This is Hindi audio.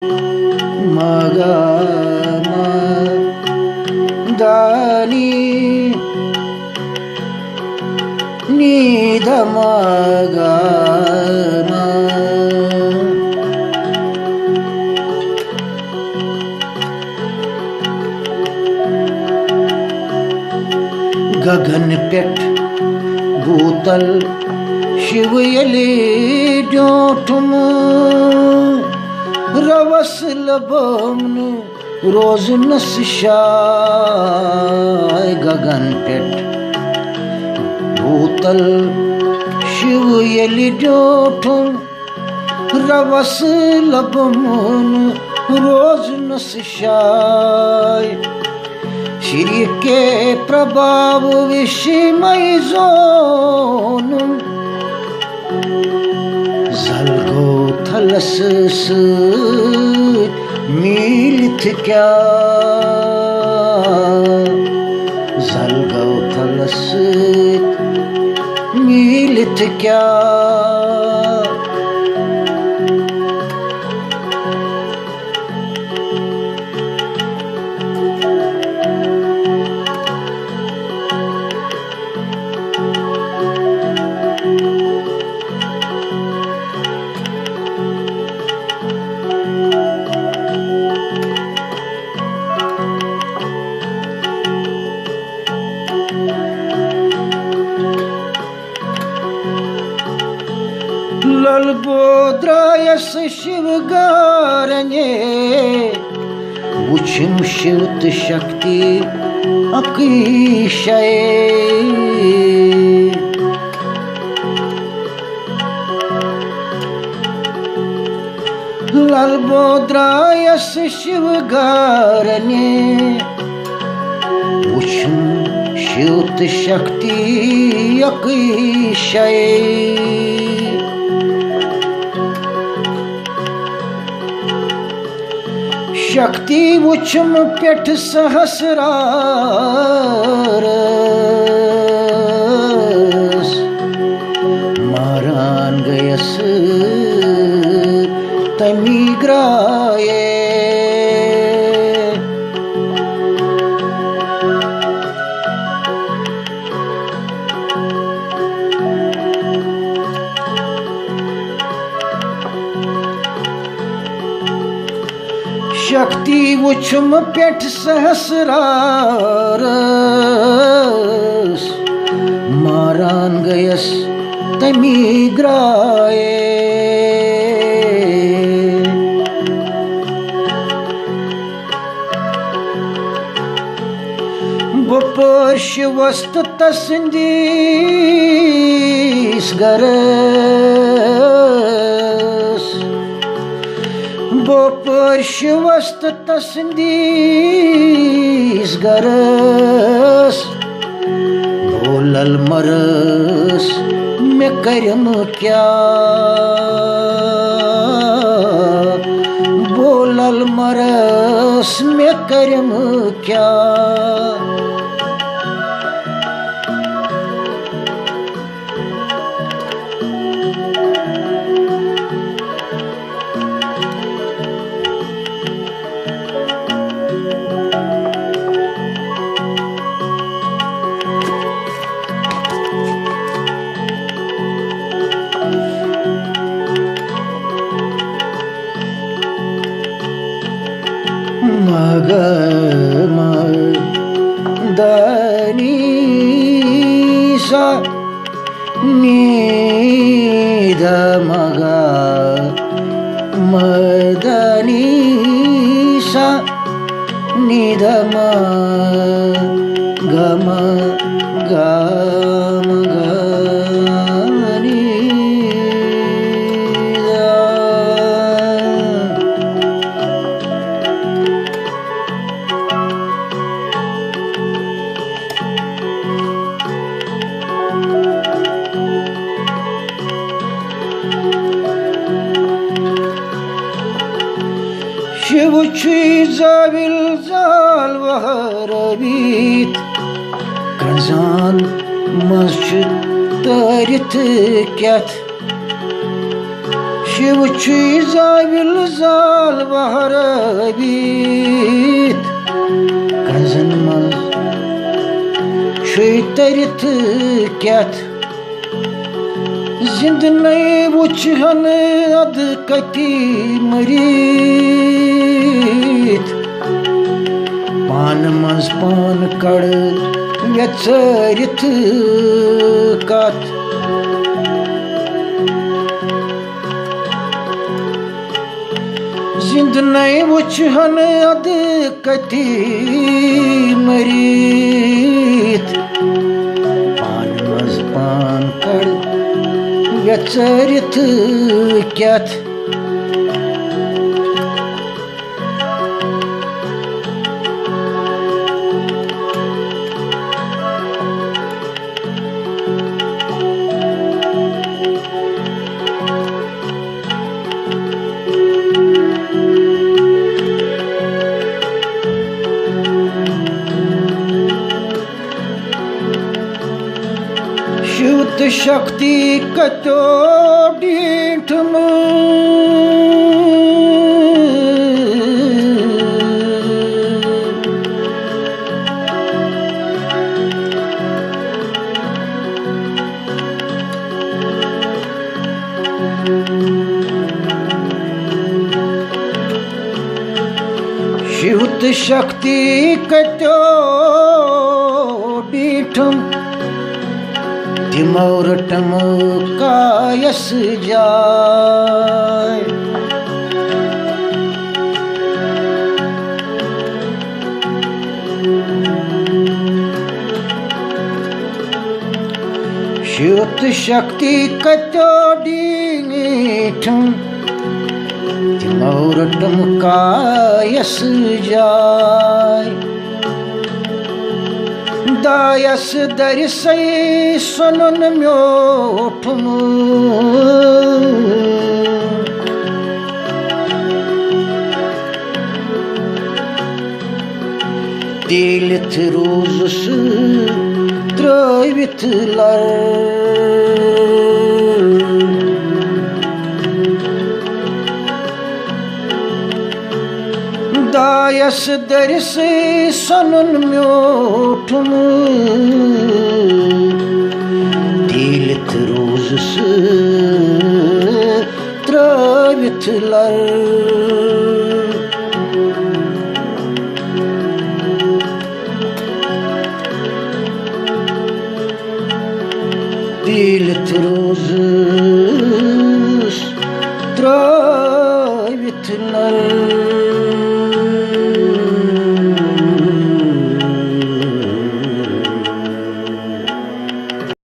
Maga ma dani ni da maga ma गगन पेट भूतल शिव यले जोठुम रवस लबमन रोज नशाय गगन पेट भूतल शिव यले जोठुम रवस लबमन रोज नशाय श्री के प्रभाव विषमय जोन जलगो थलस मिलित क्या जलगो थलस मिलित क्या ललबोद्रायस शिवगारने वुछम शिवत शक्ति अकीशय ललबोद्रायस शिवगारने वुछम शिवत शक्ति अकीशय शक्ति वुचम पेठ सहस्रारस मारान गयस तमी ग्राये शक्ति वुचम पेठ सहस्रारस मारान गयस तमी ग्राये बपर्श वस्त तसंदीस गरस बपर्श वस्त तसंदीस गरस बोलल मरस में करम क्या बोलल मरस में करम क्या मगा मा दानी सा नी दा मगा मदानी सा नी दा मा गा मा गा मा गा नी शिव जाविल जाल वहरबीत कंजान मस्जिद तरित क्याथ शिव जाविल जाल बहरबीत कंजन मज तरित कैथ जिंद नई वुचहन अद कति मरीत पान मज पान कड़ व्यचरित कथ जिंद नई वुचहन अद कति मरीत पान मज पान कड़ व्यचरित कैथ शिवत शक्ति कतो डीठम शिवत शक्ति कतो डीठम तिमौरटम कायस जाय शिवत शक्ति कचोडीठम तिमौरटम कायस जाय दायस दरिसै सुनुन म्योठम दिलिथ रोजुस त्रविथ लर दायस दरिसै सुनुन म्योठम दिलिथ रोजुस त्रविथ लर